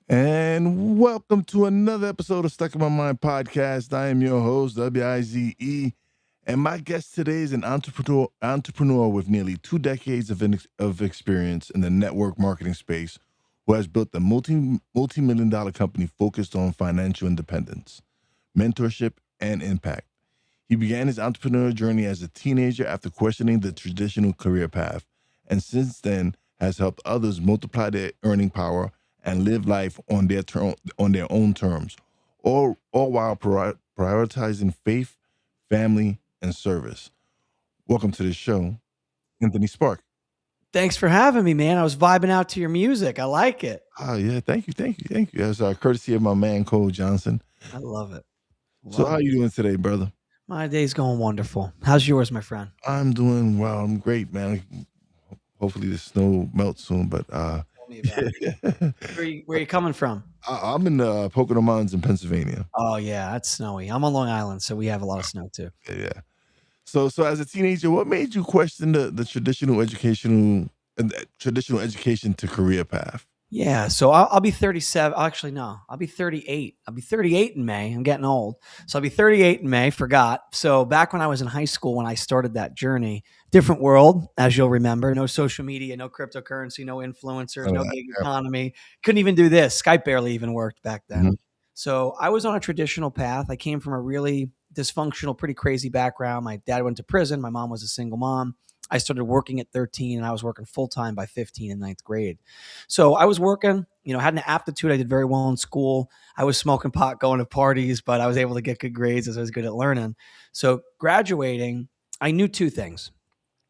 And welcome to another episode of Stuck in My Mind podcast. I am your host, Wize, and my guest today is an entrepreneur with nearly 2 decades of experience in the network marketing space, who has built a multi-million dollar company focused on financial independence, mentorship, and impact. He began his entrepreneurial journey as a teenager after questioning the traditional career path, and since then has helped others multiply their earning power and live life on their own terms, all while prioritizing faith, family, and service. Welcome to the show, Anthony Spark. Thanks for having me, man. I was vibing out to your music. I like it. Oh yeah, thank you. That's courtesy of my man Cole Johnson. I love it. So how Love it. you doing today, brother? My day's going wonderful. How's yours, my friend? I'm doing well. I'm great, man. Hopefully the snow melts soon, but Tell me about it. Where you coming from? I'm in the Pocono Mountains in Pennsylvania. Oh yeah, that's snowy. I'm on Long Island, so we have a lot of snow too. Yeah. So as a teenager, what made you question the traditional education to career path? Yeah, so I'll be 37. Actually, no, I'll be 38. I'll be 38 in May. I'm getting old. So I'll be 38 in May. Forgot. So back when I was in high school, when I started that journey, different world, as you'll remember. No social media, no cryptocurrency, no influencers, no gig economy. Couldn't even do this. Skype barely even worked back then. Mhm. So I was on a traditional path. I came from a really dysfunctional, pretty crazy background. My dad went to prison. My mom was a single mom. I started working at 13 and I was working full time by 15 in ninth grade. So I was working, had an aptitude. I did very well in school. I was smoking pot, going to parties, but I was able to get good grades as I was good at learning. So graduating, I knew two things.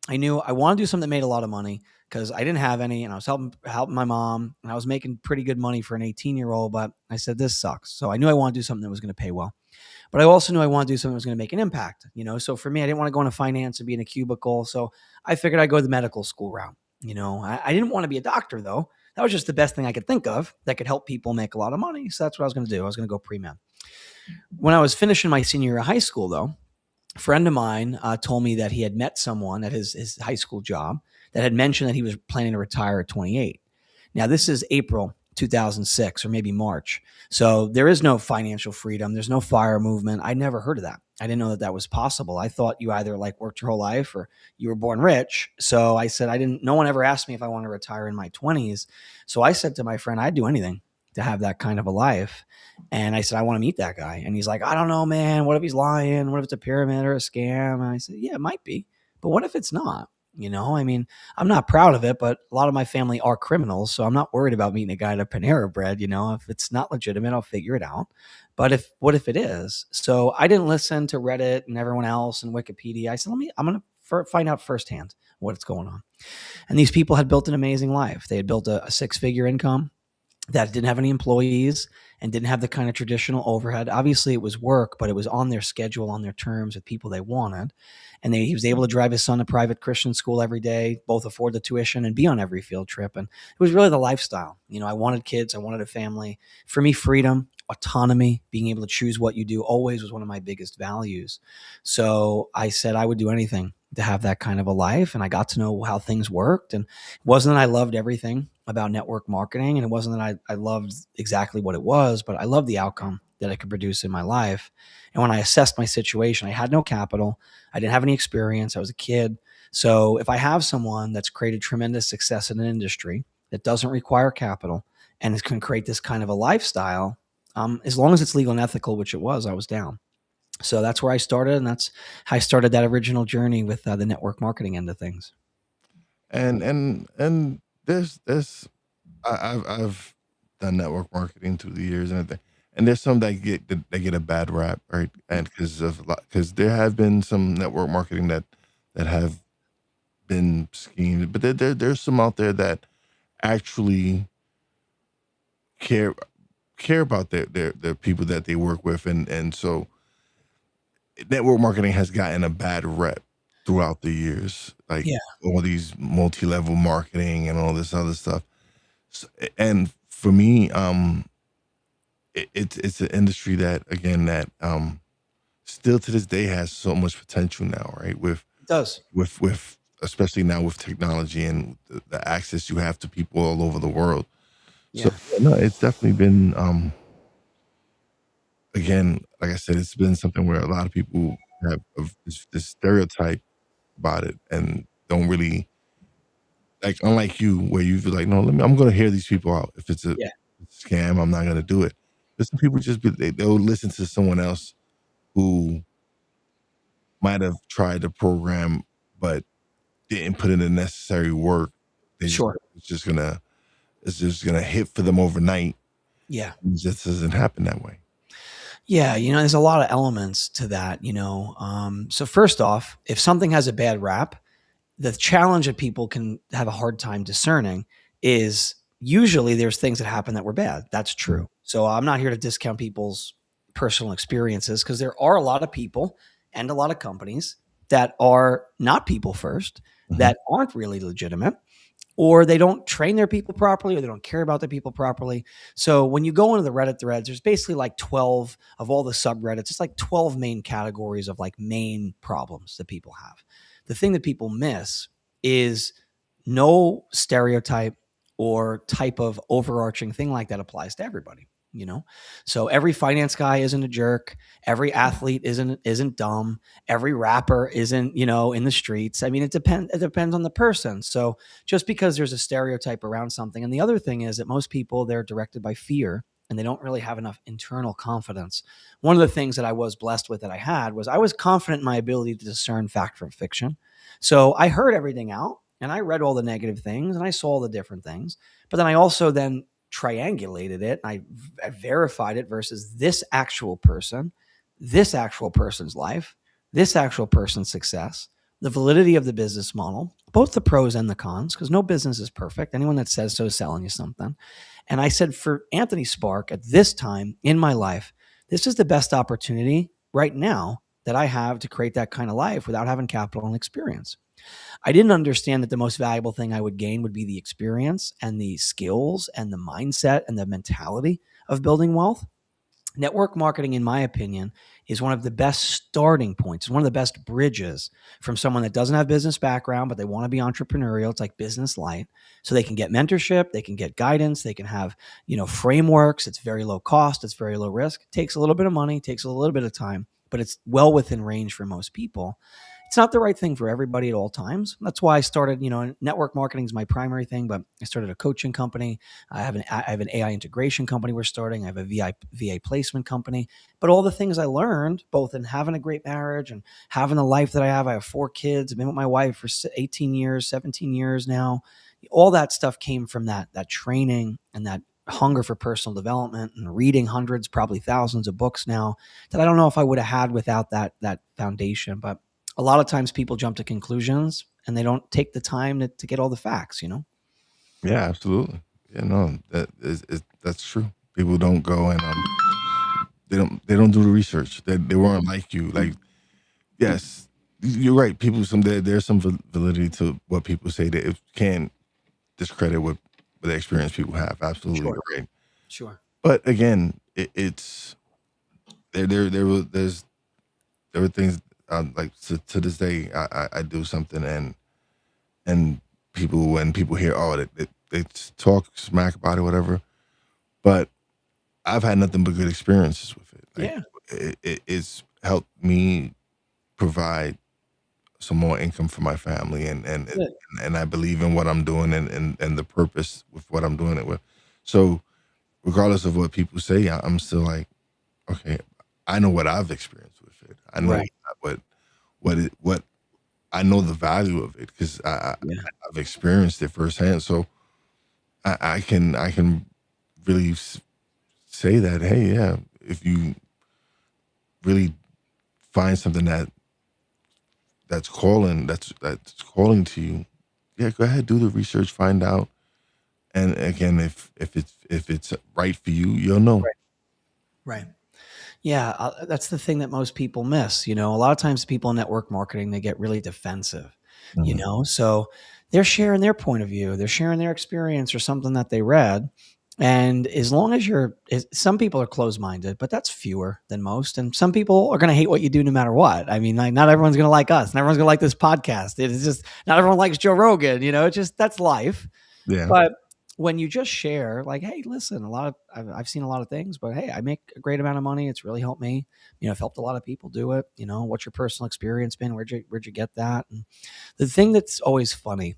I knew I wanted to do something that made a lot of money because I didn't have any, and I was helping my mom, and I was making pretty good money for an 18-year-old. But I said this sucks. So I knew I wanted to do something that was going to pay well. But I also knew I wanted to do something that was going to make an impact. So for me, I didn't want to go into finance and be in a cubicle. So I figured I'd go the medical school route. I didn't want to be a doctor though. That was just the best thing I could think of that could help people make a lot of money. So that's what I was going to do. I was going to go pre-med. When I was finishing my senior year of high school, though, a friend of mine told me that he had met someone at his high school job that had mentioned that he was planning to retire at 28. Now, this is April 2006 or maybe March. So there is no financial freedom. There's no FIRE movement. I never heard of that. I didn't know that that was possible. I thought you either like worked your whole life or you were born rich. So I said, no one ever asked me if I wanted to retire in my 20s. So I said to my friend, I'd do anything to have that kind of a life. And I said, I want to meet that guy. And he's like, I don't know, man. What if he's lying? What if it's a pyramid or a scam? And I said, yeah, it might be. But what if it's not? I'm not proud of it, but a lot of my family are criminals. So I'm not worried about meeting a guy at a Panera Bread. If it's not legitimate, I'll figure it out. But what if it is? So I didn't listen to Reddit and everyone else and Wikipedia. I said, I'm going to find out firsthand what's going on. And these people had built an amazing life. They had built a six-figure income that didn't have any employees and didn't have the kind of traditional overhead. Obviously, it was work, but it was on their schedule, on their terms, with people they wanted. And he was able to drive his son to private Christian school every day, both afford the tuition and be on every field trip. And it was really the lifestyle. I wanted kids. I wanted a family. For me, freedom, autonomy, being able to choose what you do always was one of my biggest values. So I said I would do anything to have that kind of a life. And I got to know how things worked. And it wasn't that I loved everything about network marketing. And it wasn't that I loved exactly what it was, but I loved the outcome that I could produce in my life. And when I assessed my situation, I had no capital. I didn't have any experience. I was a kid. So if I have someone that's created tremendous success in an industry that doesn't require capital and can create this kind of a lifestyle, as long as it's legal and ethical, which it was, I was down. So that's where I started, and that's how I started that original journey with the network marketing end of things. And I've done network marketing through the years and everything, and there's some that get a bad rap, right? And because there have been some network marketing that have been schemed, but there's some out there that actually care about their people that they work with, and so network marketing has gotten a bad rep throughout the years, like Yeah. all these multi-level marketing and all this other stuff. And for me, it's an industry that again that still to this day has so much potential now, right? It does. With especially now with technology and the access you have to people all over the world. So Yeah. yeah, no, it's definitely been again, like I said, it's been something where a lot of people have of this stereotype about it and don't really like unlike you where you feel like, no, I'm gonna hear these people out. If it's a Yeah. scam, I'm not gonna do it. But some people just they'll listen to someone else who might have tried to program but didn't put in the necessary work. They just Sure. it's just gonna hit for them overnight. Yeah. It just doesn't happen that way. Yeah, there's a lot of elements to that, So first off, if something has a bad rap, the challenge that people can have a hard time discerning is usually there's things that happen that were bad. That's Mhm. true. So I'm not here to discount people's personal experiences because there are a lot of people and a lot of companies that are not people first, Mhm. that aren't really legitimate, or they don't train their people properly, or they don't care about their people properly. So when you go into the Reddit threads, there's basically like 12 of all the subreddits. It's like 12 main categories of like main problems that people have. The thing that people miss is no stereotype or type of overarching thing like that applies to everybody, So every finance guy isn't a jerk. Every athlete isn't dumb. Every rapper isn't, in the streets. I mean, it depends on the person. So just because there's a stereotype around something. And the other thing is that most people, they're directed by fear and they don't really have enough internal confidence. One of the things that I was blessed with that I had was I was confident in my ability to discern fact from fiction. So I heard everything out and I read all the negative things and I saw all the different things. But then I also then triangulated it. And I verified it versus this actual person's life, this actual person's success, the validity of the business model, both the pros and the cons, because no business is perfect. Anyone that says so is selling you something. And I said, for Anthony Spark at this time in my life, this is the best opportunity right now that I have to create that kind of life without having capital and experience. I didn't understand that the most valuable thing I would gain would be the experience and the skills and the mindset and the mentality of building wealth. Network marketing, in my opinion, is one of the best starting points, one of the best bridges from someone that doesn't have business background, but they want to be entrepreneurial. It's like business light. So they can get mentorship, they can get guidance, they can have, frameworks. It's very low cost, it's very low risk. It takes a little bit of money, takes a little bit of time, but it's well within range for most people. It's not the right thing for everybody at all times. That's why I started, network marketing is my primary thing, but I started a coaching company. I have an AI integration company we're starting. I have a VA placement company. But all the things I learned, both in having a great marriage and having the life that I have 4 kids. I've been with my wife for 18 years, 17 years now. All that stuff came from that training and that hunger for personal development and reading hundreds, probably thousands of books now that I don't know if I would have had without that foundation. But a lot of times people jump to conclusions and they don't take the time to get all the facts. Yeah, absolutely. Yeah, no, that's true. People don't go and they don't do the research. They weren't like you. Like, yes, you're right. People there's some validity to what people say that it can't discredit what the experience people have. Absolutely, Sure. you're right. Sure. But again, it's there were things like to this day I do something and when people hear they talk smack about it whatever, but I've had nothing but good experiences with it. Like Yeah. it's helped me provide some more income for my family Good. and I believe in what I'm doing and the purpose with what I'm doing it with. So regardless of what people say, I'm still like, okay, I know what I've experienced with it. I know Right. what I know the value of it because Yeah. I've experienced it firsthand. So I can really say that, hey, yeah, if you really find something that's calling to you, yeah, go ahead, do the research, find out, and again, if it's right for you, you'll know. Right. Right. Yeah, that's the thing that most people miss. A lot of times people in network marketing, they get really defensive, Mhm. so they're sharing their point of view, they're sharing their experience or something that they read. And as long as some people are closed minded, but that's fewer than most. And some people are going to hate what you do no matter what. I mean, like, not everyone's going to like us, not everyone's going to like this podcast. It is just not everyone likes Joe Rogan, it's just that's life. Yeah, But when you just share, like, hey, listen, I've seen a lot of things, but hey, I make a great amount of money. It's really helped me. I've helped a lot of people do it. What's your personal experience been? Where'd you get that? And the thing that's always funny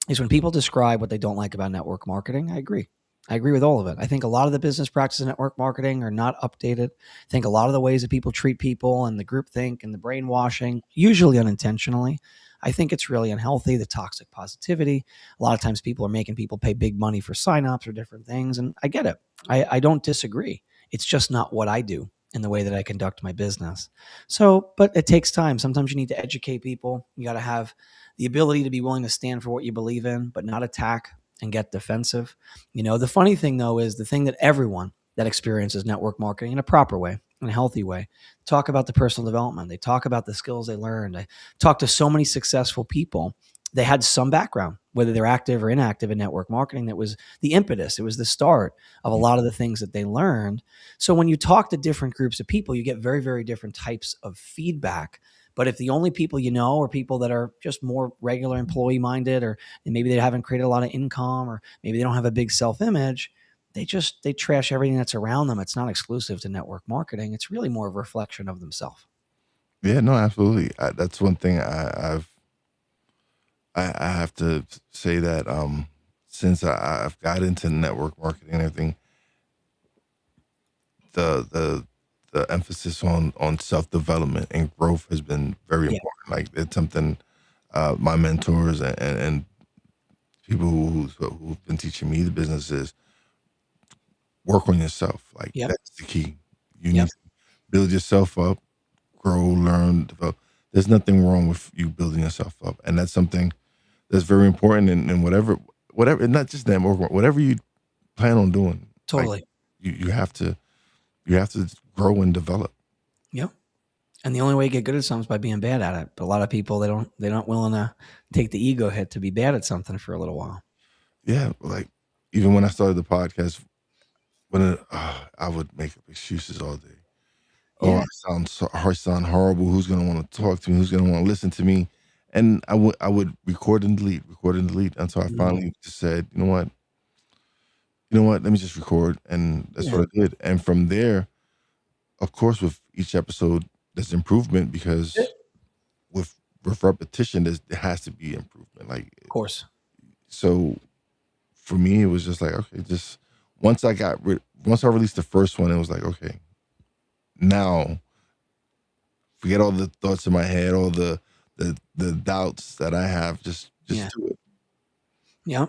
is when people describe what they don't like about network marketing. I agree. I agree with all of it. I think a lot of the business practices in network marketing are not updated. I think a lot of the ways that people treat people and the groupthink and the brainwashing, usually unintentionally, I think it's really unhealthy. The toxic positivity. A lot of times people are making people pay big money for signups or different things. And I get it. I don't disagree. It's just not what I do in the way that I conduct my business. So, but it takes time. Sometimes you need to educate people. You got to have the ability to be willing to stand for what you believe in, but not attack and get defensive. The funny thing though is the thing that everyone that experiences network marketing in a proper way, in a healthy way, talk about the personal development. They talk about the skills they learned. I talk to so many successful people. They had some background, whether they're active or inactive in network marketing. That was the impetus. It was the start of a lot of the things that they learned. So when you talk to different groups of people, you get very, very different types of feedback. But if the only people you know are people that are just more regular employee minded, or maybe they haven't created a lot of income, or maybe they don't have a big self image, they trash everything that's around them. It's not exclusive to network marketing. It's really more of a reflection of themselves. Yeah, no, absolutely. That's one thing I have to say that since I've got into network marketing and everything, the emphasis on self development and growth has been very Yeah. important. Like it's something my mentors and people who've been teaching me the business is work on yourself. Like Yep. that's the key. You need Yep. to build yourself up, grow, learn, develop. There's nothing wrong with you building yourself up, and that's something that's very important in whatever, not just network, whatever you plan on doing. Like Totally. you have to grow and develop. Yep. And the only way you get good at something is by being bad at it. But a lot of people, they're not willing to take the ego hit to be bad at something for a little while. Yeah, like even when I started the podcast, I would make up excuses all day. Oh, Yeah. I sound horrible. Who's gonna want to talk to me? Who's gonna want to listen to me? And I would record and delete until I Mhm. finally just said, you know what, let me just record, and that's Yeah. what I did. And from there, of course, with each episode, there's improvement Of because with repetition, there has to be improvement. Like course. so, for me, it was just like okay, just once I released the first one, it was like okay, now forget all the thoughts in my head, all the doubts that I have. Just Yeah. do it. Yeah.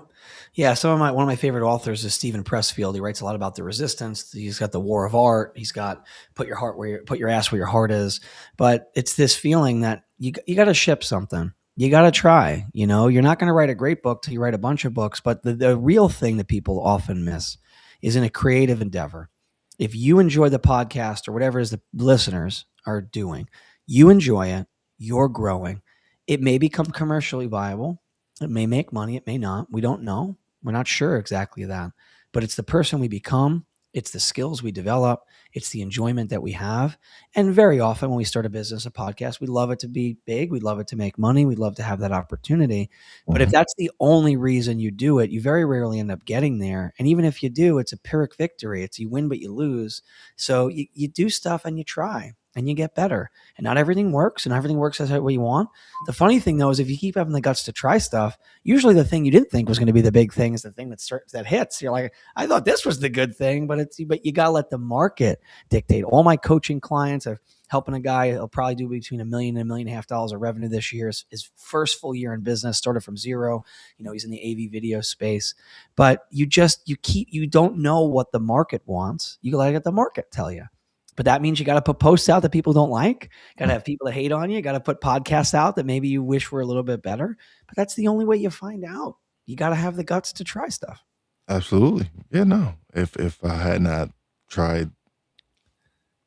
Yeah. One of my favorite authors is Stephen Pressfield. He writes a lot about the resistance. He's got the war of art. He's got put your ass where your heart is. But it's this feeling that you got to ship something. You got to try. You're not going to write a great book till you write a bunch of books. But the real thing that people often miss is in a creative endeavor. If you enjoy the podcast or whatever it is the listeners are doing, you enjoy it, you're growing. It may become commercially viable. It may make money, it may not. We don't know. We're not sure exactly that. But it's the person we become, it's the skills we develop, it's the enjoyment that we have. And very often when we start a business, a podcast, we love it to be big, we love it to make money, we'd love to have that opportunity. But if Mhm. that's the only reason you do it, you very rarely end up getting there. And even if you do, it's a Pyrrhic victory. It's you win, but you lose. So you do stuff and you try and you get better. And not everything works, and everything works as what you want. The funny thing though is if you keep having the guts to try stuff, usually the thing you didn't think was going to be the big thing is the thing that hits. You're like, I thought this was the good thing, but you got to let the market dictate. All my coaching clients are helping a guy. He'll probably do between $1 million and $1.5 million of revenue this year. His first full year in business, started from zero. He's in the AV video space, but you don't know what the market wants. You got to let the market tell you. But that means you got to put posts out that people don't like. Got to have people that hate on you. Got to put podcasts out that maybe you wish were a little bit better. But that's the only way you find out. You got to have the guts to try stuff. Absolutely. Yeah. No. If I had not tried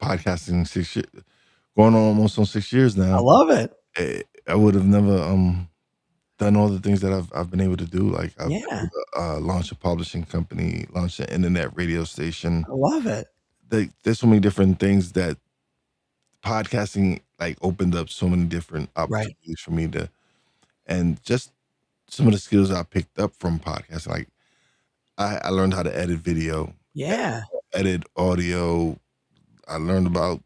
podcasting 6 years, going on almost on 6 years I now, love it. I would have never done all the things that I've been able to do. Like I've been able Yeah, to launch a publishing company, launch an internet radio station. I love it. There's so many different things that podcasting like opened up so many different Right. opportunities for me to, and just some of the skills I picked up from podcasting. Like I learned how to edit video, Yeah. edit audio. I learned about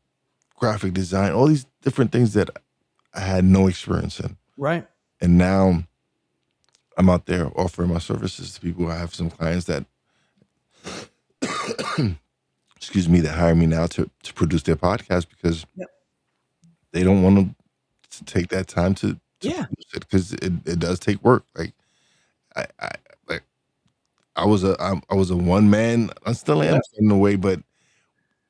graphic design, all these different things that I had no experience in. Right. And now I'm out there offering my services to people. I have some clients that, excuse me, that hire me now to produce their podcast because Yep. they don't want to take that time to Yeah. produce it because it does take work. Like I like I was a one man. I still am Yep. in a way, but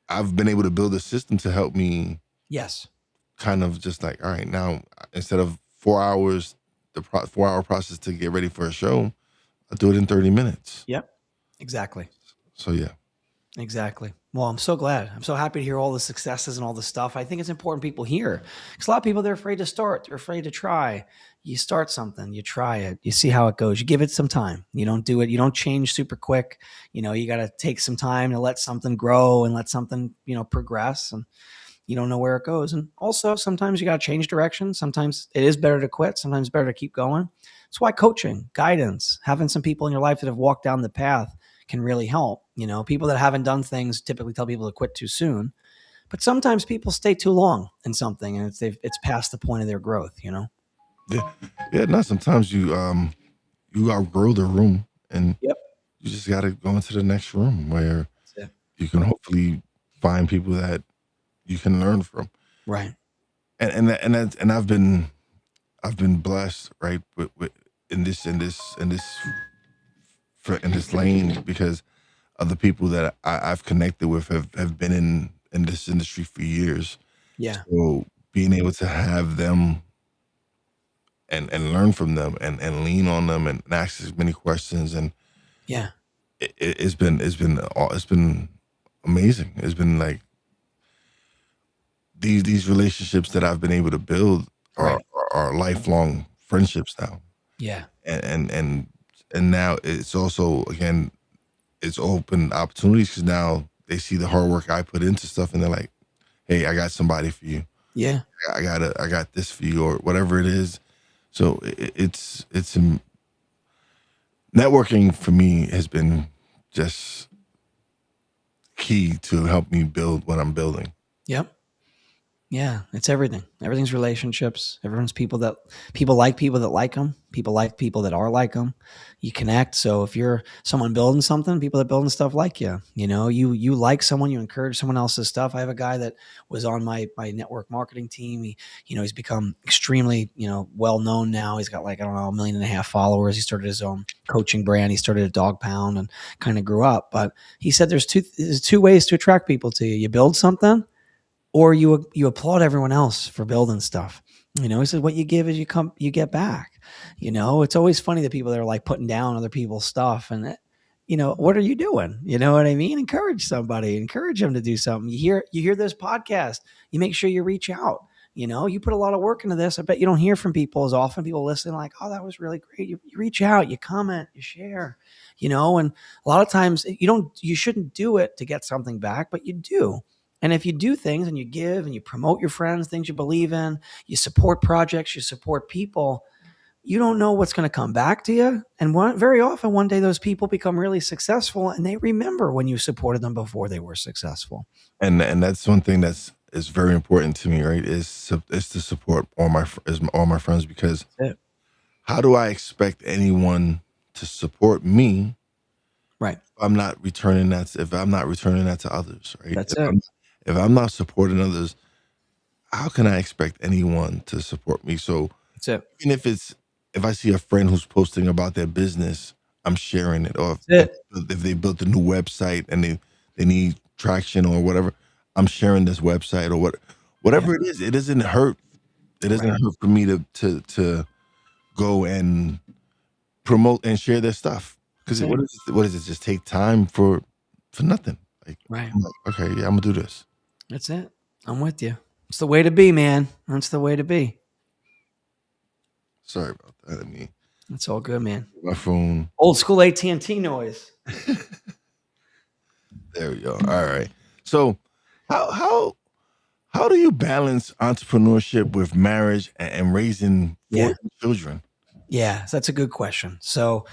I've been able to build a system to help me Yes. kind of just like, all right, now instead of 4 hours, the 4 hour process to get ready for a show, I do it in 30 minutes. Yep. Exactly. So yeah. Exactly. Well, I'm so glad. I'm so happy to hear all the successes and all the stuff. I think it's important people hear because a lot of people, they're afraid to start. They're afraid to try. You start something, you try it, you see how it goes. You give it some time. You don't do it. You don't change super quick. You got to take some time to let something grow and let something, progress. And you don't know where it goes. And also sometimes you got to change direction. Sometimes it is better to quit. Sometimes it's better to keep going. That's why coaching, guidance, having some people in your life that have walked down the path can really help. People that haven't done things typically tell people to quit too soon, but sometimes people stay too long in something and it's past the point of their growth. Yeah. Yeah. No, sometimes you outgrow the room and Yep. you just gotta go into the next room where That's it. you can hopefully find people that you can learn from. Right. And I've been blessed, right, with in this lane because of the people that I've connected with have been in this industry for years. Yeah. So being able to have them and learn from them and lean on them and ask as many questions and Yeah. it's been amazing. It's been like these relationships that I've been able to build Right. are lifelong friendships now. Yeah. And now it's also again it's opened opportunities because now they see the hard work I put into stuff and they're like, hey, I got somebody for you. Yeah. I got this for you or whatever it is. So it's networking for me has been just key to help me build what I'm building. Yep. Yeah, it's everything. Everything's relationships. Everyone's people that like them. People like people that are like them. You connect. So if you're someone building something, people that building stuff like you. You like someone, you encourage someone else's stuff. I have a guy that was on my network marketing team. He's become extremely, well known now. He's got like, I don't know, 1.5 million followers. He started his own coaching brand. He started a dog pound and kind of grew up. But he said there's two ways to attract people to you. You build something or you applaud everyone else for building stuff. He said, what you give is you get back. It's always funny that people that are like putting down other people's stuff and what are you doing? You know what I mean? Encourage somebody, encourage them to do something. You hear this podcast, you make sure you reach out. You put a lot of work into this. I bet you don't hear from people as often. People listen like, oh, that was really great. You reach out, you comment, you share, and a lot of times you shouldn't do it to get something back, but you do. And if you do things and you give and you promote your friends, things you believe in, you support projects, you support people, you don't know what's going to come back to you. And very often, one day, those people become really successful and they remember when you supported them before they were successful. And that's one thing is very important to me, right? Is to support all my friends because how do I expect anyone to support me Right. if I'm not returning that to others, right? That's it. If I'm not supporting others, how can I expect anyone to support me? So That's it. even if I see a friend who's posting about their business, I'm sharing it. Or That's it. if they built a new website and they need traction or whatever, I'm sharing this website or whatever it is. It doesn't hurt. It doesn't hurt for me to go and promote and share their stuff. Because what is it? Just take time for nothing. Like, Right. I'm like, okay, yeah, I'm gonna do this. That's it. I'm with you. It's the way to be, man. That's the way to be. Sorry about that. It's all good, man. My phone. Old school AT&T noise. There we go. All right. So, how do you balance entrepreneurship with marriage and raising 4 children? Yeah, that's a good question. So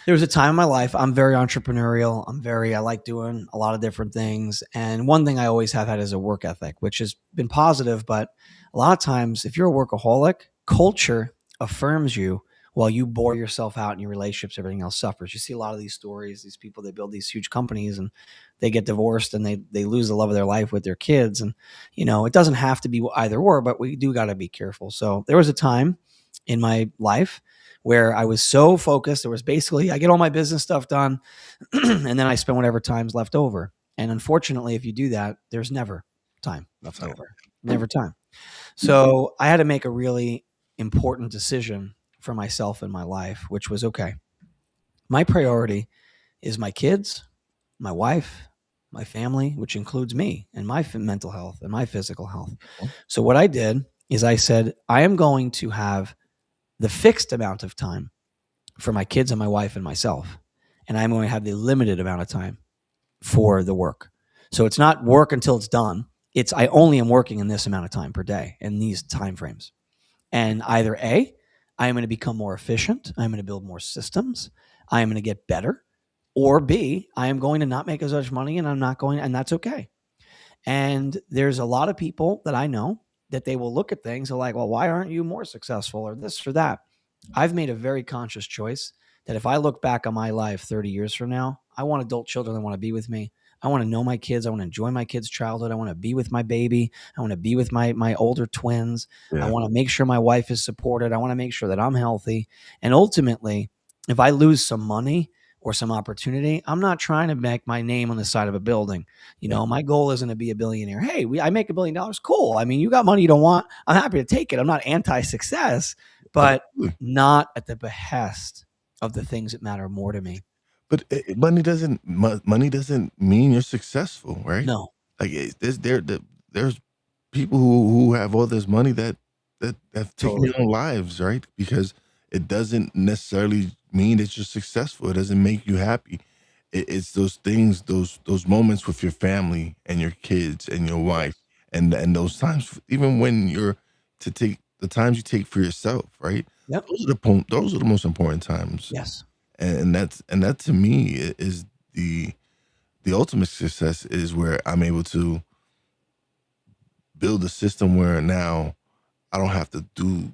There was a time in my life, I'm very entrepreneurial. I like doing a lot of different things. And one thing I always have had is a work ethic, which has been positive. But a lot of times, if you're a workaholic, culture affirms you while you bore yourself out in your relationships, everything else suffers. You see a lot of these stories, these people, they build these huge companies and they get divorced and they lose the love of their life with their kids. And, it doesn't have to be either or, but we do got to be careful. So there was a time in my life where I was so focused. There was basically, I get all my business stuff done and then I spend whatever time's left over. And unfortunately, if you do that, there's never time left over, never time. So I had to make a really important decision for myself in my life, which was okay. My priority is my kids, my wife, my family, which includes me and my mental health and my physical health. So what I did is I said, I am going to have the fixed amount of time for my kids and my wife and myself. And I'm going to have the limited amount of time for the work. So it's not work until it's done. It's I only am working in this amount of time per day in these time frames. And either A, I am going to become more efficient. I'm going to build more systems. I am going to get better. Or B, I am going to not make as much money and I'm not going, and that's okay. And there's a lot of people that I know that they will look at things and like, well, why aren't you more successful or this or that? I've made a very conscious choice that if I look back on my life 30 years from now, I want adult children that want to be with me. I want to know my kids. I want to enjoy my kids' childhood. I want to be with my baby. I want to be with my older twins. I want to make sure my wife is supported. I want to make sure that I'm healthy. And ultimately, if I lose some money or some opportunity, I'm not trying to make my name on the side of a building. My goal isn't to be a billionaire. Hey, I make $1 billion. Cool. I mean, you got money you don't want. I'm happy to take it. I'm not anti-success, but not at the behest of the things that matter more to me. But money doesn't mean you're successful, right? No, Like there's people who have all this money that have taken totally. their own lives, right? Because it doesn't necessarily mean that you're successful. It doesn't make you happy. It's those things, those moments with your family and your kids and your Yes. wife, and those times, even when you're to take the times you take for yourself, right? Yep. Those are the most important times, Yes. and that to me is the ultimate success is where I'm able to build a system where now I don't have to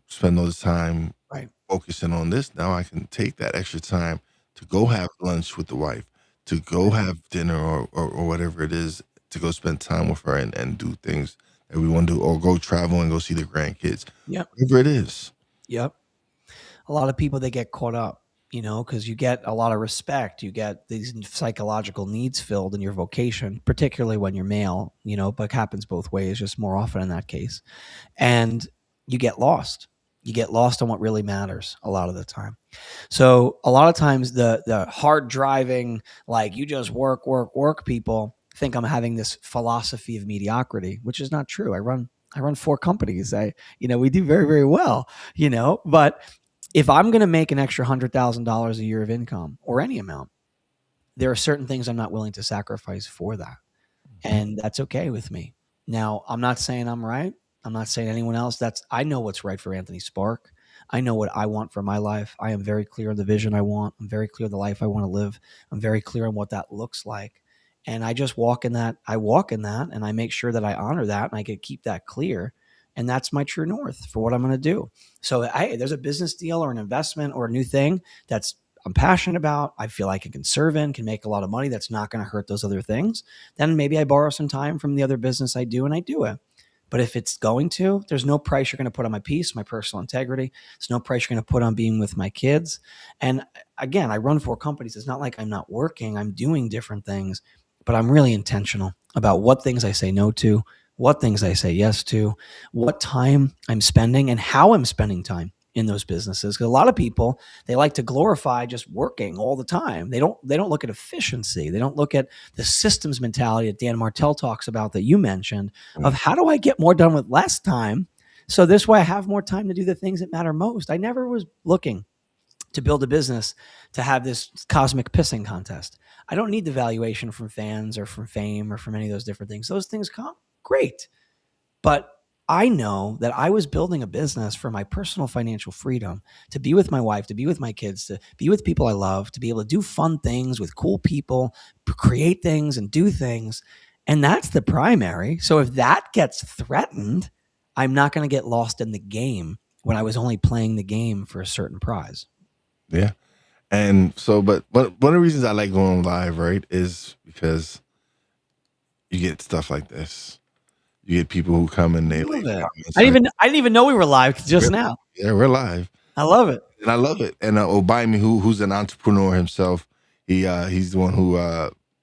spend all this time Right. focusing on this. Now I can take that extra time to go have lunch with the wife, to go Right. have dinner or whatever it is, to go spend time with her and do things that we want to do, or go travel and go see the grandkids, Yep. whatever it is. Yep. A lot of people, they get caught up, because you get a lot of respect. You get these psychological needs filled in your vocation, particularly when you're male, but it happens both ways, just more often in that case. And you get lost. You get lost on what really matters a lot of the time. So a lot of times the hard driving, like you just work, work, work people think I'm having this philosophy of mediocrity, which is not true. I run 4 companies. We do very, very well, but if I'm going to make an extra $100,000 a year of income or any amount, there are certain things I'm not willing to sacrifice for that. And that's okay with me. Now, I'm not saying I'm right. I'm not saying anyone else. I know what's right for Anthony Spark. I know what I want for my life. I am very clear on the vision I want. I'm very clear the life I want to live. I'm very clear on what that looks like. And I just walk in that. I walk in that and I make sure that I honor that and I can keep that clear. And that's my true north for what I'm going to do. So, hey, there's a business deal or an investment or a new thing that's I'm passionate about, I feel like I can serve in, can make a lot of money that's not going to hurt those other things, then maybe I borrow some time from the other business I do and I do it. But if it's going to, there's no price you're going to put on my peace, my personal integrity. There's no price you're going to put on being with my kids. And again, I run 4 companies. It's not like I'm not working. I'm doing different things, but I'm really intentional about what things I say no to, what things I say yes to, what time I'm spending and how I'm spending time in those businesses. Because a lot of people, they like to glorify just working all the time. They don't look at efficiency. They don't look at the systems mentality that Dan Martell talks about that you mentioned of how do I get more done with less time? So this way I have more time to do the things that matter most. I never was looking to build a business to have this cosmic pissing contest. I don't need the valuation from fans or from fame or from any of those different things. Those things come great. But I know that I was building a business for my personal financial freedom, to be with my wife, to be with my kids, to be with people I love, to be able to do fun things with cool people, create things and do things. And that's the primary. So if that gets threatened, I'm not going to get lost in the game when I was only playing the game for a certain prize. Yeah. And so, but one of the reasons I like going live, right, is because you get stuff like this. You get people who come and I they love leave it. comments I like, didn't even know we were live just now. yeah, we're live. I love it. And I love it. And Obaimi, who's an entrepreneur himself, he's the one who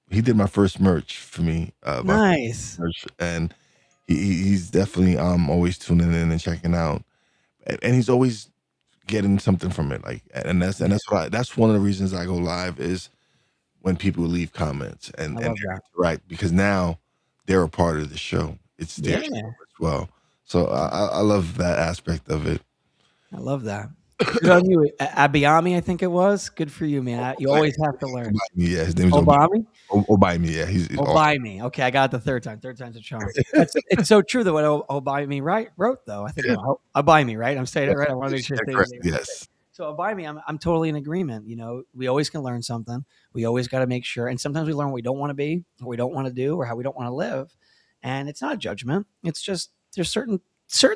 he did my first merch for me. My first Nice. merch, and he's definitely always tuning in and checking out, and he's always getting something from it. Like, and that's one of the reasons I go live is when people leave comments and I and love that. interact, because now they're a part of the show. It's their show Yeah. as well. So I love that aspect of it. I love that. Good on you. Abiami, I think it was. Good for you, man. You always have to learn. Yeah, his name is Obami? Obaimi. Yeah, he's awesome. Obami. Okay, I got it the third time. Third time's a charm. It's so true that what Obami wrote, though. I think Yeah. Obami, right? I'm saying it right. I want to make sure Yeah, I say correct. his name right. Yes. So Obami, I'm totally in agreement. You know, we always can learn something. We always got to make sure. And sometimes we learn what we don't want to be, or we don't want to do, or how we don't want to live. And it's not a judgment. It's just there's certain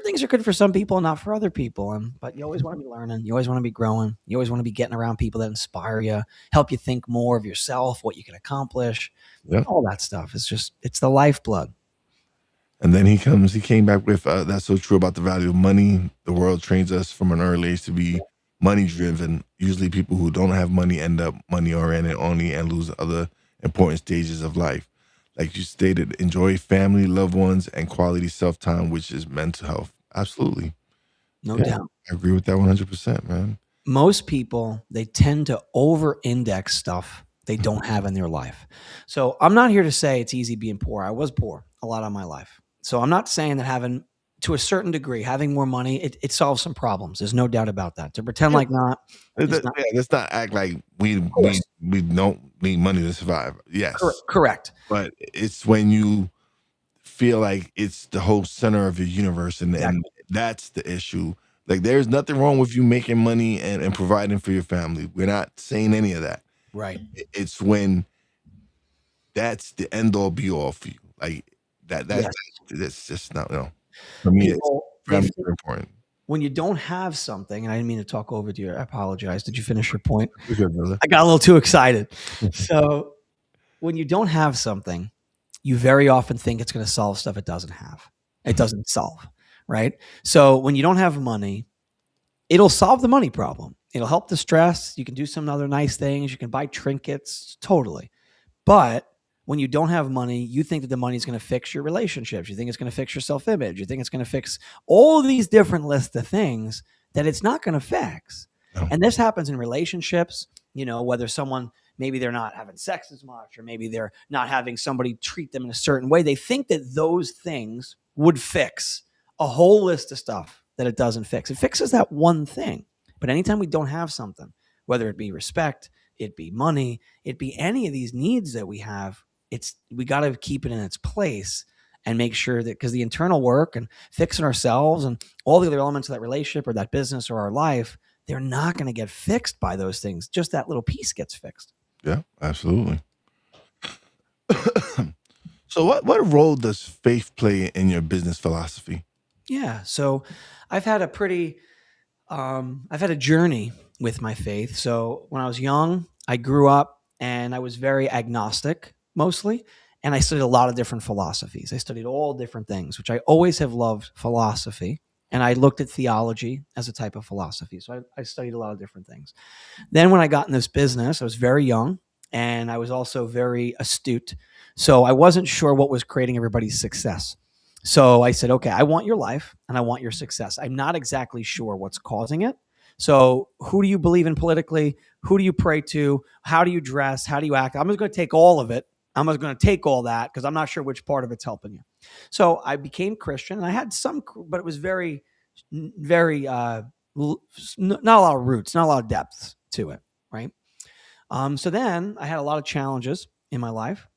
things are good for some people and not for other people. But you always want to be learning. You always want to be growing. You always want to be getting around people that inspire you, help you think more of yourself, what you can accomplish, Yeah. all that stuff. It's the lifeblood. And then he came back with that's so true about the value of money. The world trains us from an early age to be money driven. Usually people who don't have money end up money oriented only and lose other important stages of life. Like you stated, enjoy family, loved ones, and quality self time, which is mental health. Absolutely. No Yeah. doubt. I agree with that 100%, man. Most people, they tend to over index stuff they don't have in their life. So I'm not here to say it's easy being poor. I was poor a lot of my life. So I'm not saying that having, to a certain degree, having more money, it solves some problems. There's no doubt about that. To pretend Yeah. like not, it's not. Yeah, let's not act like Of course. we don't need money to survive. Yes. Correct. But it's when you feel like it's the whole center of your universe, and Exactly. that's the issue. Like there's nothing wrong with you making money and providing for your family. We're not saying any of that. Right. It's when that's the end all be all for you. Like Yes. that's just not, for me it's People, they very think important. when you don't have something, and I didn't mean to talk over to you. I apologize. Did you finish your point? You're good, brother. I got a little too excited. So when you don't have something, you very often think it's going to solve stuff it doesn't have. It doesn't solve, right? So when you don't have money, it'll solve the money problem. It'll help the stress. You can do some other nice things. You can buy trinkets, totally. But when you don't have money, you think that the money is going to fix your relationships. You think it's going to fix your self image. You think it's going to fix all of these different lists of things that it's not going to fix. No. And this happens in relationships, whether someone, maybe they're not having sex as much, or maybe they're not having somebody treat them in a certain way. They think that those things would fix a whole list of stuff that it doesn't fix. It fixes that one thing. But anytime we don't have something, whether it be respect, it be money, it be any of these needs that we have, we got to keep it in its place and make sure that, because the internal work and fixing ourselves and all the other elements of that relationship or that business or our life, they're not going to get fixed by those things. Just that little piece gets fixed. Yeah, absolutely. So what role does faith play in your business philosophy? Yeah. So I've had a journey with my faith. So when I was young, I grew up and I was very agnostic mostly. And I studied a lot of different philosophies. I studied all different things, which I always have loved philosophy. And I looked at theology as a type of philosophy. So I studied a lot of different things. Then when I got in this business, I was very young and I was also very astute. So I wasn't sure what was creating everybody's success. So I said, okay, I want your life and I want your success. I'm not exactly sure what's causing it. So who do you believe in politically? Who do you pray to? How do you dress? How do you act? I'm just going to take all of it. I'm just going to take all that because I'm not sure which part of it's helping you. So I became Christian and I had some, but it was very, very, not a lot of roots, not a lot of depth to it. Right. So then I had a lot of challenges in my life.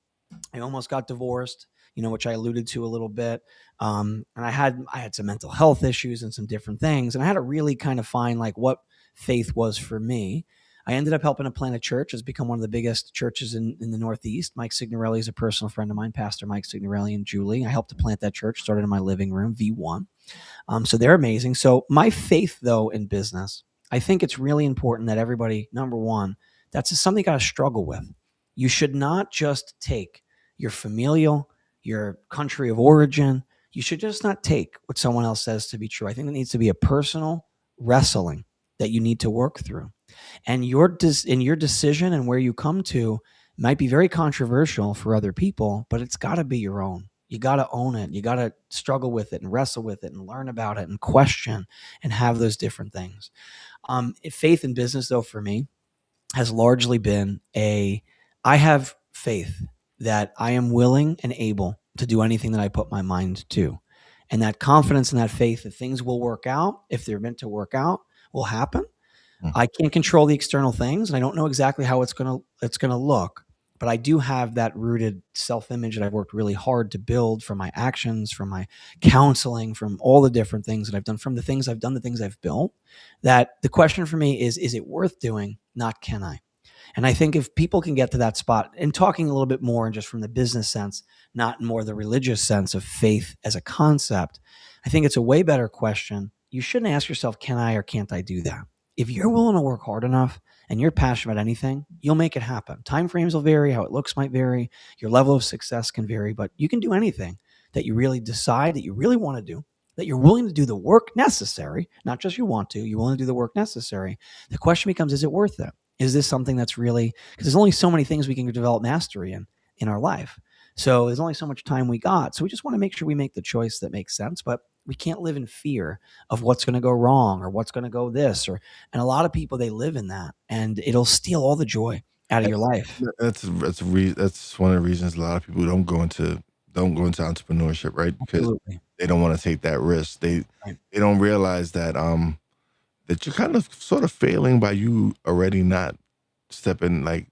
I almost got divorced. which I alluded to a little bit. And I had some mental health issues and some different things, and I had to really kind of find like what faith was for me. I ended up helping to plant a church. It's become one of the biggest churches in the Northeast. Mike Signorelli is a personal friend of mine, Pastor Mike Signorelli and Julie. I helped to plant that church, started in my living room, V1. So they're amazing. So my faith, though, in business, I think it's really important that everybody, number one, that's something you got to struggle with. You should not just take your familial, your country of origin. You should just not take what someone else says to be true. I think there needs to be a personal wrestling that you need to work through. And your decision and where you come to might be very controversial for other people, but it's got to be your own. You got to own it. You got to struggle with it and wrestle with it and learn about it and question and have those different things. Faith in business, though, for me has largely been I have faith that I am willing and able to do anything that I put my mind to. And that confidence and that faith that things will work out, if they're meant to work out, will happen. I can't control the external things, and I don't know exactly how it's gonna look, but I do have that rooted self-image that I've worked really hard to build from my actions, from my counseling, from all the different things that I've done, from the things I've done, the things I've built. That the question for me is it worth doing? Not can I? And I think if people can get to that spot, and talking a little bit more and just from the business sense, not more the religious sense of faith as a concept, I think it's a way better question. You shouldn't ask yourself, can I or can't I do that? If you're willing to work hard enough and you're passionate about anything, you'll make it happen. Time frames will vary, how it looks might vary, your level of success can vary, but you can do anything that you really decide that you really want to do, that you're willing to do the work necessary, not just you want to, you're willing to do the work necessary. The question becomes, is it worth it? Is this something that's really, because there's only so many things we can develop mastery in our life. So there's only so much time we got. So we just want to make sure we make the choice that makes sense, but we can't live in fear of what's going to go wrong or what's going to go this, and a lot of people, they live in that, and it'll steal all the joy out of your life. That's one of the reasons a lot of people don't go into entrepreneurship, right? Because Absolutely. they don't want to take that risk. They Right. they don't realize that that you're kind of sort of failing by you already not stepping like,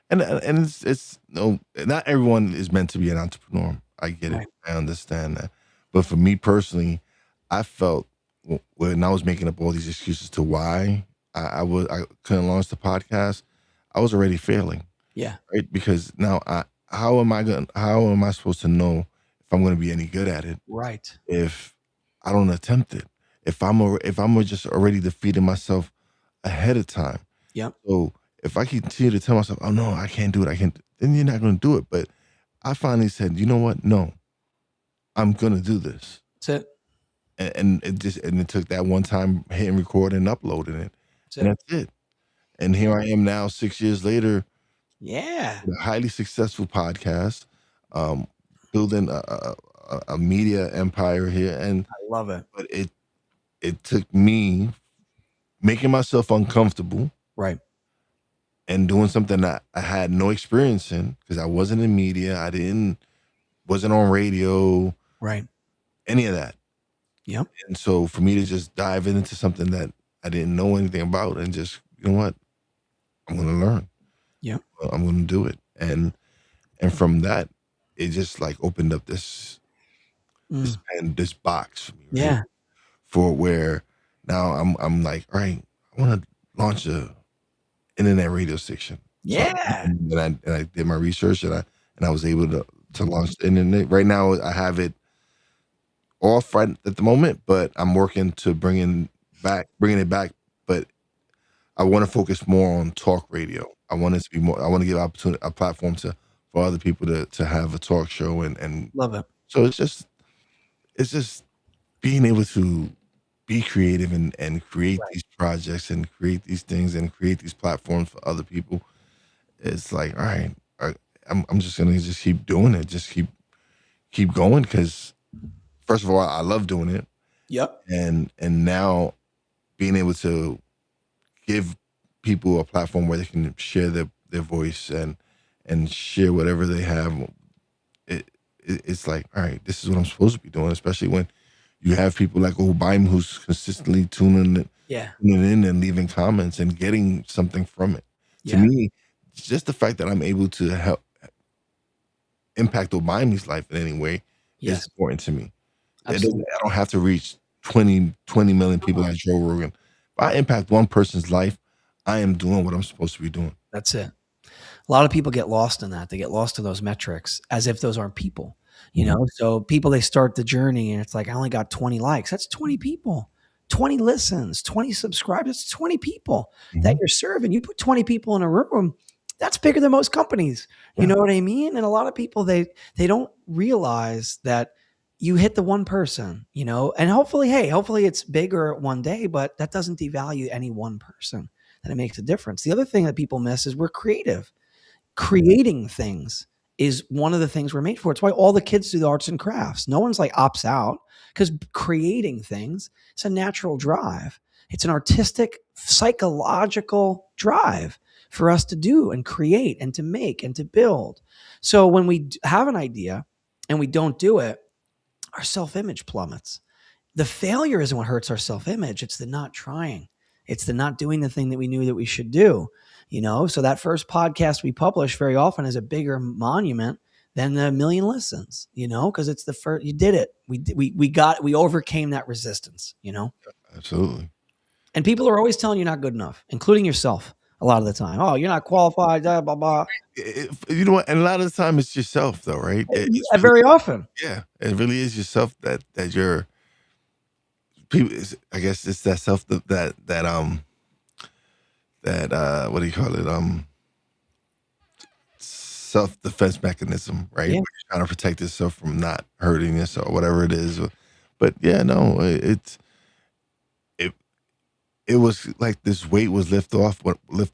and it's no, not everyone is meant to be an entrepreneur. I get it. Right. I understand that. But for me personally, I felt when I was making up all these excuses to why I couldn't launch the podcast, I was already failing, Yeah. right? Because now how am I supposed to know if I'm gonna be any good at it Right. if I don't attempt it? If I'm just already defeating myself ahead of time. Yep. So if I continue to tell myself, "Oh no, I can't do it, I can't," then you're not gonna do it. But I finally said, "You know what? No, I'm gonna do this." That's it. And it took that one time hitting record and uploading it, That's and it. that's it. And here I am now, 6 years later, Yeah. with a highly successful podcast, um, building a media empire here, I love it. but it took me making myself uncomfortable Right. and doing something that I had no experience in because I wasn't in media, wasn't on radio, Right. any of that. Yep. And so for me to just dive into something that I didn't know anything about and just, you know what, I'm gonna learn. Yep. I'm gonna do it. And from that, it just like opened up Mm. this box for me, right? Yeah. For where now I'm like, all right, I wanna launch a internet radio station. So Yeah. I did my research and I was able to launch the internet. Right now I have it off right at the moment, but I'm working to bringing it back. But I want to focus more on talk radio. I want it to be more. I want to give a platform for other people to have a talk show and Love it. so it's just being able to be creative and create Right. these projects and create these things and create these platforms for other people. It's like, all right, I'm just gonna just keep doing it, just keep going because first of all, I love doing it, Yep. and now being able to give people a platform where they can share their voice and share whatever they have. It's like, all right, this is what I'm supposed to be doing, especially when you have people like Obama who's consistently Yeah. tuning in and leaving comments and getting something from it. To Yeah. me, just the fact that I'm able to help impact Obama's life in any way is Yes, important to me. absolutely. I don't have to reach 20 million people like Joe Rogan. If I impact one person's life, I am doing what I'm supposed to be doing. That's it. A lot of people get lost in that. They get lost in those metrics as if those aren't people, you Mhm. know? So people, they start the journey and it's like, I only got 20 likes. That's 20 people, 20 listens, 20 subscribers. That's 20 people that Mhm. you're serving. You put 20 people in a room, that's bigger than most companies. You Yeah, know what I mean? And a lot of people, they don't realize that you hit the one person, you know, and hopefully, hey, hopefully it's bigger one day, but that doesn't devalue any one person. That it makes a difference. The other thing that people miss is we're creative. Creating things is one of the things we're made for. It's why all the kids do the arts and crafts. No one's like opts out because creating things, it's a natural drive. It's an artistic, psychological drive for us to do and create and to make and to build. So when we have an idea and we don't do it, our self image plummets. The failure isn't what hurts our self-image. It's the not trying. It's the not doing the thing that we knew that we should do, you know? So that first podcast we publish very often is a bigger monument than the million listens, you know, because it's the first, you did it. We overcame that resistance, you know? absolutely. And people are always telling you not good enough, including yourself a lot of the time. Oh, you're not qualified, blah, blah, blah. You know what? And a lot of the time, it's yourself, though, right? It's really, Very often. yeah, it really is yourself that you're people. I guess it's that self that what do you call it? Self defense mechanism, right? Where Yeah. you're trying to protect yourself from not hurting yourself or whatever it is. But yeah, no, it it was like this weight was lifted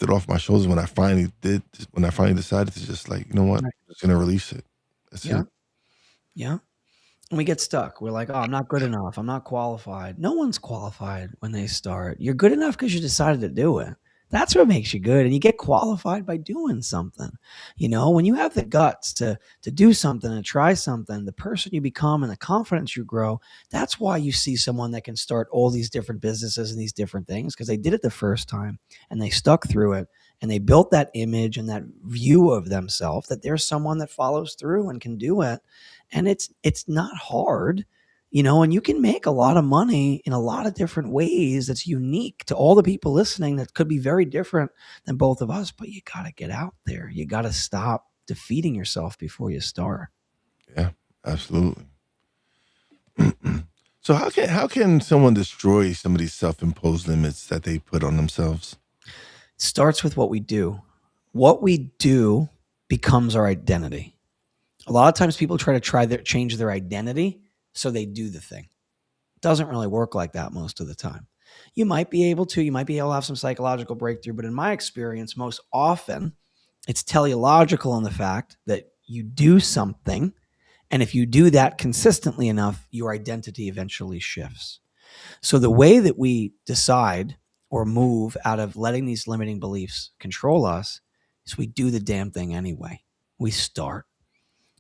off my shoulders when I finally decided to just like, you know what, I'm Right. just gonna release it. That's Yeah. it. Yeah. And we get stuck. We're like, "Oh, I'm not good enough. I'm not qualified." No one's qualified when they start. You're good enough because you decided to do it. That's what makes you good, and you get qualified by doing something. You know, when you have the guts to do something and try something, the person you become and the confidence you grow, that's why you see someone that can start all these different businesses and these different things because they did it the first time and they stuck through it and they built that image and that view of themselves that there's someone that follows through and can do it, and it's not hard, you know, and you can make a lot of money in a lot of different ways that's unique to all the people listening that could be very different than both of us, but you got to get out there. You got to stop defeating yourself before you start. Yeah, absolutely. So how can someone destroy some of these self imposed limits that they put on themselves? It starts with what we do. What we do becomes our identity. A lot of times people try to change their identity so they do the thing. It doesn't really work like that most of the time. You might be able to, you might be able to have some psychological breakthrough, but in my experience, most often it's teleological in the fact that you do something. And if you do that consistently enough, your identity eventually shifts. So the way that we decide or move out of letting these limiting beliefs control us is we do the damn thing anyway. We start.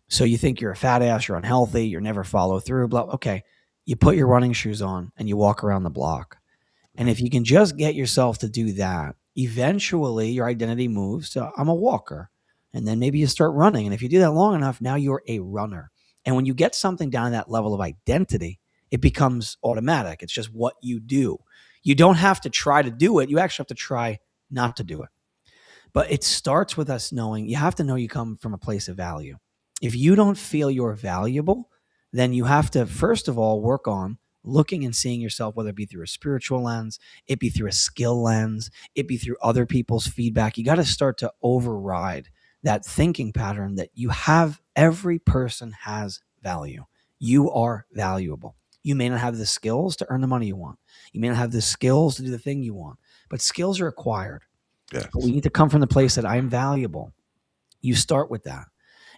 So you think you're a fat ass, you're unhealthy, you never follow through, blah. Okay. You put your running shoes on and you walk around the block. And if you can just get yourself to do that, eventually your identity moves to I'm a walker. And then maybe you start running. And if you do that long enough, now you're a runner. And when you get something down to that level of identity, it becomes automatic. It's just what you do. You don't have to try to do it. You actually have to try not to do it. But it starts with us knowing you have to know you come from a place of value. If you don't feel you're valuable, then you have to, first of all, work on looking and seeing yourself, whether it be through a spiritual lens, it be through a skill lens, it be through other people's feedback. You got to start to override that thinking pattern that you have, every person has value. You are valuable. You may not have the skills to earn the money you want. You may not have the skills to do the thing you want, but skills are acquired. But we Yes. need to come from the place that I am valuable. You start with that.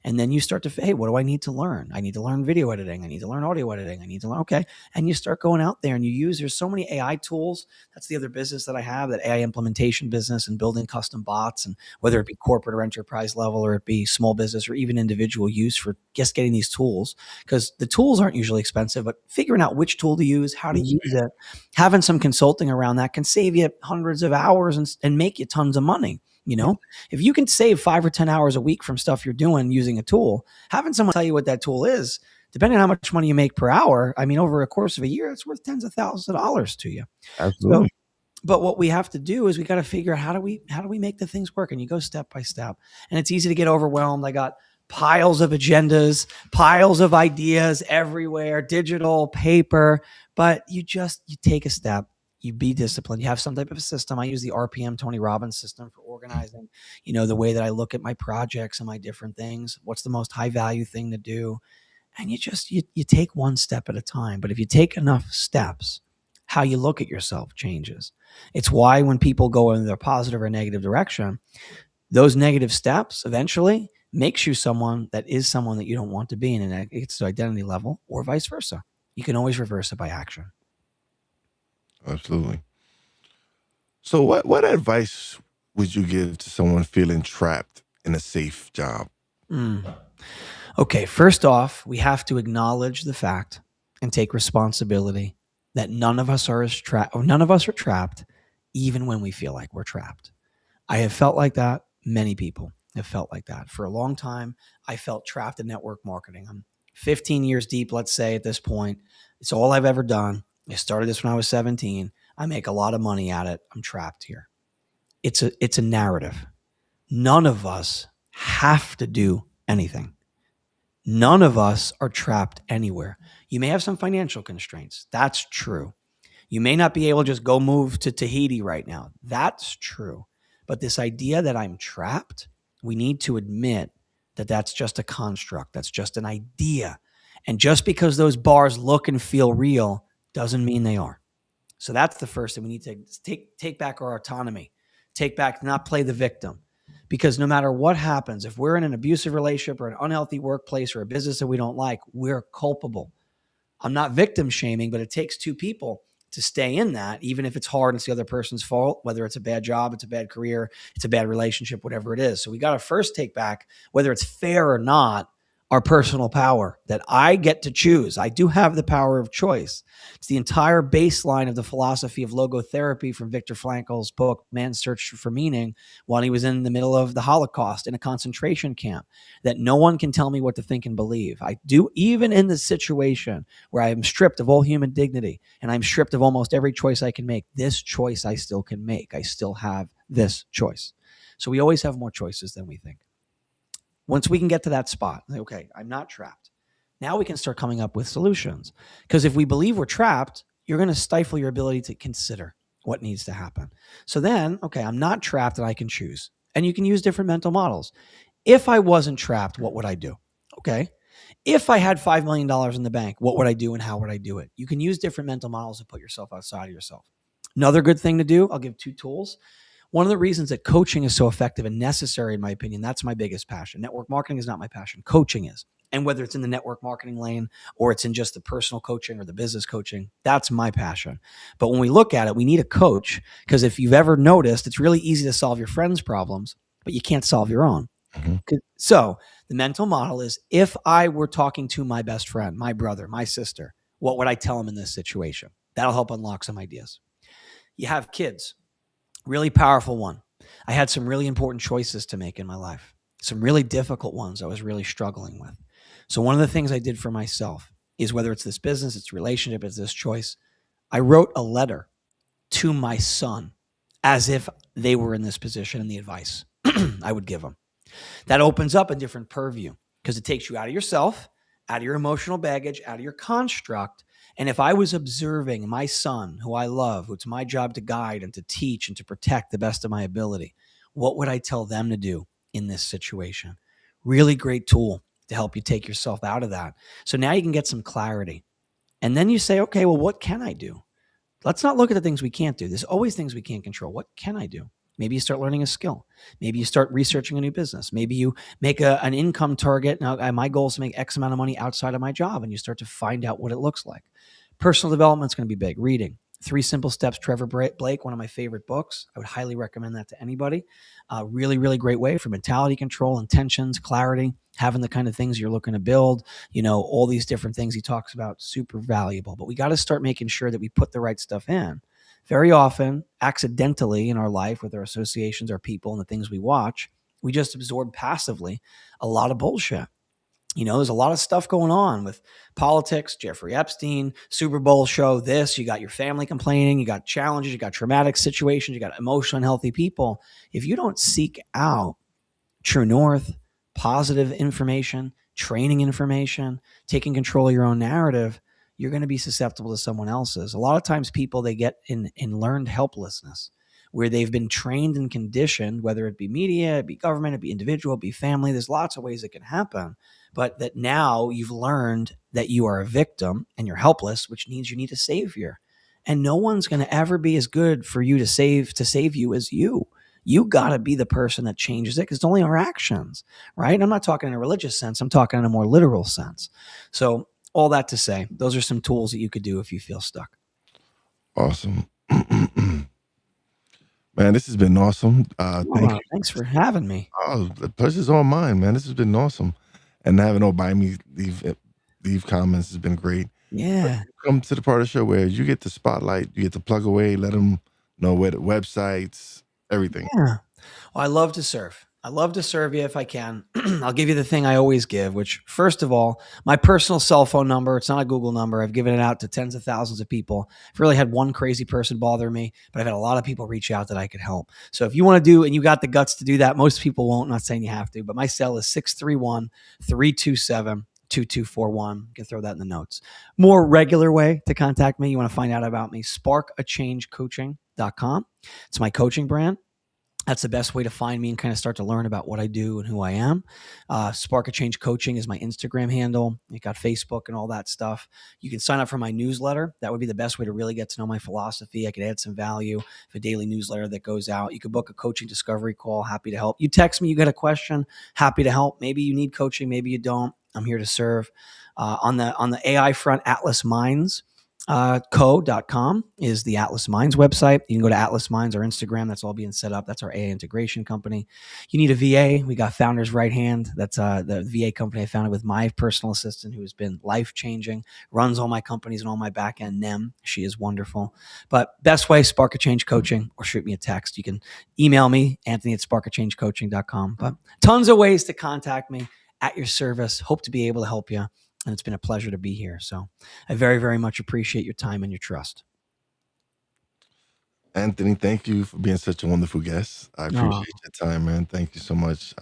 And then you start to, hey, what do I need to learn? I need to learn video editing. I need to learn audio editing. I need to learn, okay. And you start going out there and you use, there's so many AI tools. That's the other business that I have, that AI implementation business and building custom bots. And whether it be corporate or enterprise level, or it be small business or even individual use for just getting these tools, because the tools aren't usually expensive, but figuring out which tool to use, how to use it, having some consulting around that can save you hundreds of hours and make you tons of money. You know, if you can save 5 or 10 hours a week from stuff you're doing using a tool, having someone tell you what that tool is, depending on how much money you make per hour, I mean, over a course of a year, it's worth tens of thousands of dollars to you. So, Absolutely. but what we have to do is we got to figure out how do we make the things work, and you go step by step. And it's easy to get overwhelmed. I got piles of agendas, piles of ideas everywhere, digital, paper, but you take a step. You be disciplined. You have some type of a system. I use the RPM Tony Robbins system for organizing, the way that I look at my projects and my different things. What's the most high value thing to do? And you take one step at a time. But if you take enough steps, how you look at yourself changes. It's why when people go in their positive or negative direction, those negative steps eventually makes you someone that you don't want to be, and it's the identity level, or vice versa. You can always reverse it by action. Absolutely. So what advice would you give to someone feeling trapped in a safe job? Okay, first off, we have to acknowledge the fact and take responsibility that none of us are trapped, even when we feel like we're trapped. I have felt like that. Many people have felt like that. For a long time, I felt trapped in network marketing. I'm 15 years deep, let's say, at this point. It's all I've ever done. I started this when I was 17. I make a lot of money at it. I'm trapped here. It's a narrative. None of us have to do anything. None of us are trapped anywhere. You may have some financial constraints. That's true. You may not be able to just go move to Tahiti right now. That's true. But this idea that I'm trapped, we need to admit that that's just a construct. That's just an idea. And just because those bars look and feel real doesn't mean they are. So that's the first thing. We need to take back our autonomy, not play the victim. Because no matter what happens, if we're in an abusive relationship or an unhealthy workplace or a business that we don't like, we're culpable. I'm not victim shaming, but it takes two people to stay in that, even if it's hard and it's the other person's fault, whether it's a bad job, it's a bad career, it's a bad relationship, whatever it is. So we got to first take back, whether it's fair or not, our personal power that I get to choose. I do have the power of choice. It's the entire baseline of the philosophy of logotherapy from Viktor Frankl's book, Man's Search for Meaning, while he was in the middle of the Holocaust in a concentration camp, that no one can tell me what to think and believe. I do, even in the situation where I am stripped of all human dignity and I'm stripped of almost every choice I can make, this choice I still can make. I still have this choice. So we always have more choices than we think. Once we can get to that spot, okay, I'm not trapped. Now we can start coming up with solutions. Because if we believe we're trapped, you're going to stifle your ability to consider what needs to happen. So then, okay, I'm not trapped and I can choose. And you can use different mental models. If I wasn't trapped, what would I do? Okay. If I had $5 million in the bank, what would I do and how would I do it? You can use different mental models to put yourself outside of yourself. Another good thing to do, I'll give 2 tools. One of the reasons that coaching is so effective and necessary, in my opinion, that's my biggest passion. Network marketing is not my passion. Coaching is. And whether it's in the network marketing lane or it's in just the personal coaching or the business coaching, that's my passion. But when we look at it, we need a coach, because if you've ever noticed, it's really easy to solve your friends' problems, but you can't solve your own. Mm-hmm. So the mental model is, if I were talking to my best friend, my brother, my sister, what would I tell them in this situation? That'll help unlock some ideas. You have kids. Really powerful one. I had some really important choices to make in my life, some really difficult ones I was really struggling with. So one of the things I did for myself is, whether it's this business, it's relationship, it's this choice, I wrote a letter to my son as if they were in this position, and the advice I would give them. That opens up a different purview, because it takes you out of yourself, out of your emotional baggage, out of your construct. And if I was observing my son, who I love, who it's my job to guide and to teach and to protect the best of my ability, what would I tell them to do in this situation? Really great tool to help you take yourself out of that. So now you can get some clarity. And then you say, okay, well, what can I do? Let's not look at the things we can't do. There's always things we can't control. What can I do? Maybe you start learning a skill. Maybe you start researching a new business. Maybe you make an income target. Now, my goal is to make X amount of money outside of my job, and you start to find out what it looks like. Personal development is going to be big. Reading 3 Simple Steps, Trevor Blake, one of my favorite books. I would highly recommend that to anybody. Really, really great way for mentality control, intentions, clarity, having the kind of things you're looking to build, all these different things he talks about, super valuable. But we got to start making sure that we put the right stuff in. very often, accidentally in our life with our associations, our people, and the things we watch, we just absorb passively a lot of bullshit. There's a lot of stuff going on with politics, Jeffrey Epstein, Super Bowl show, this, you got your family complaining, you got challenges, you got traumatic situations, you got emotionally unhealthy people. If you don't seek out true north, positive information, training information, taking control of your own narrative, you're going to be susceptible to someone else's. A lot of times people, they get in learned helplessness where they've been trained and conditioned, whether it be media, it be government, it be individual, it be family. There's lots of ways it can happen, but that now you've learned that you are a victim and you're helpless, which means you need a savior. And no one's going to ever be as good for you to save you as you. You got to be the person that changes it, because it's only our actions, right? And I'm not talking in a religious sense. I'm talking in a more literal sense. So all that to say, those are some tools that you could do if you feel stuck. Awesome. Man, this has been awesome. Thank you. Thanks for having me. Oh, the pleasure's all mine, man. This has been awesome. And having nobody me leave comments has been great. Yeah. Come to the part of the show where you get the spotlight, you get to plug away, let them know where the websites, everything. Yeah. Well, I love to serve. I love to serve you if I can. I'll give you the thing I always give, which, first of all, my personal cell phone number. It's not a Google number. I've given it out to tens of thousands of people. I've really had one crazy person bother me, but I've had a lot of people reach out that I could help. So if you want to do, and you got the guts to do that, most people won't. I'm not saying you have to, but my cell is 631-327-2241. You can throw that in the notes. More regular way to contact me, you want to find out about me, sparkachangecoaching.com. It's my coaching brand. That's the best way to find me and kind of start to learn about what I do and who I am. Spark a Change Coaching is my Instagram handle. You got Facebook and all that stuff. You can sign up for my newsletter. That would be the best way to really get to know my philosophy. I could add some value. For a daily newsletter that goes out. You could book a coaching discovery call. Happy to help. You text me, you got a question. Happy to help. Maybe you need coaching. Maybe you don't. I'm here to serve. On the AI front, Atlas Minds. Co.com is the Atlas Minds website. You can go to Atlas Minds or Instagram. That's all being set up. That's our AI integration company. You need a VA. We got Founder's Right Hand. That's the VA company I founded with my personal assistant, who has been life-changing, runs all my companies and all my back-end NEM. She is wonderful. But best way, Spark a Change Coaching, or shoot me a text. You can email me, Anthony@sparkachangecoaching.com. But tons of ways to contact me, at your service. Hope to be able to help you. And it's been a pleasure to be here. So I very, very much appreciate your time and your trust. Anthony, thank you for being such a wonderful guest. I appreciate your time, man. Thank you so much.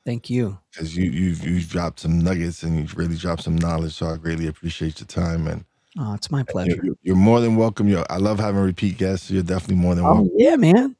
Thank you. Because you've dropped some nuggets and you've really dropped some knowledge. So I greatly appreciate your time. And it's my pleasure. You're more than welcome. I love having repeat guests. So you're definitely more than welcome. Yeah, man.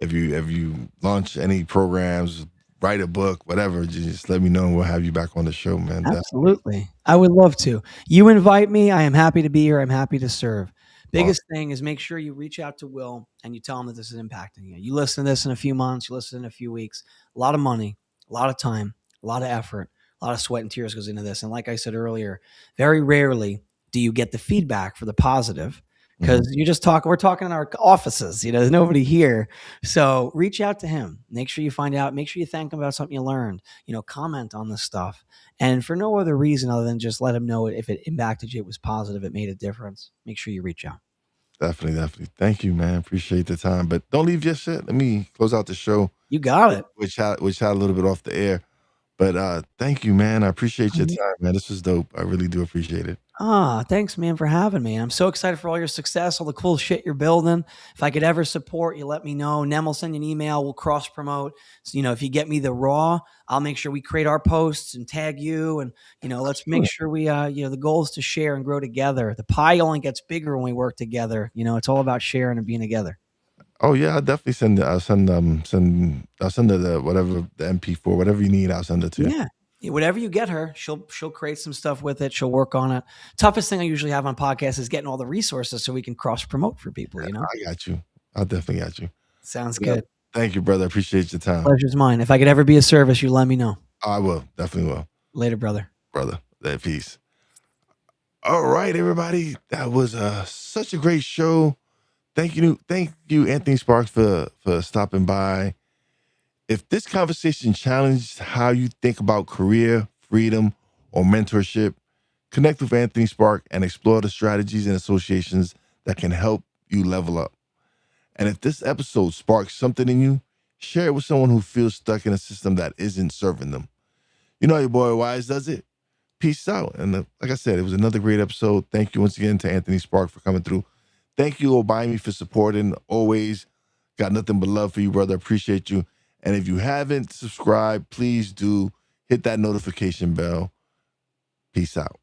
If you launch any programs, write a book, whatever, just let me know and we'll have you back on the show, man. Absolutely. Definitely. I would love to. You invite me. I am happy to be here. I'm happy to serve. Biggest thing is make sure you reach out to Will and you tell him that this is impacting you. You listen to this in a few months, you listen in a few weeks, a lot of money, a lot of time, a lot of effort, a lot of sweat and tears goes into this. And like I said earlier, very rarely do you get the feedback for the positive, because we're talking in our offices, there's nobody here. So reach out to him, make sure you find out, make sure you thank him about something you learned, comment on this stuff. And for no other reason other than just let him know if it impacted you, it was positive, it made a difference. Make sure you reach out. Definitely. Thank you, man. Appreciate the time. But don't leave just yet. Let me close out the show. You got it. Which had a little bit off the air. But thank you, man. I appreciate your time, man. This was dope. I really do appreciate it. Thanks, man, for having me. I'm so excited for all your success, all the cool shit you're building. If I could ever support you, let me know. Nem will send you an email. We'll cross promote. So, if you get me the raw, I'll make sure we create our posts and tag you. And, let's make sure we, the goal is to share and grow together. The pie only gets bigger when we work together. It's all about sharing and being together. Oh yeah, I'll definitely send it. I'll send the whatever, the MP4, whatever you need. I'll send it to you. Yeah. Whatever you get her, she'll create some stuff with it. She'll work on it. Toughest thing I usually have on podcasts is getting all the resources so we can cross promote for people. I got you. I'll definitely got you. Sounds good. Thank you, brother. I appreciate your time. Pleasure's mine. If I could ever be of service, you let me know. I will. Definitely will. Later, brother. Peace. All right, everybody. That was such a great show. Thank you, Anthony Sparks, for stopping by. If this conversation challenged how you think about career, freedom, or mentorship, connect with Anthony Spark and explore the strategies and associations that can help you level up. And if this episode sparks something in you, share it with someone who feels stuck in a system that isn't serving them. You know how your boy Wize does it. Peace out. And like I said, it was another great episode. Thank you once again to Anthony Spark for coming through. Thank you, Obimi, for supporting. Always got nothing but love for you, brother. Appreciate you. And if you haven't subscribed, please do hit that notification bell. Peace out.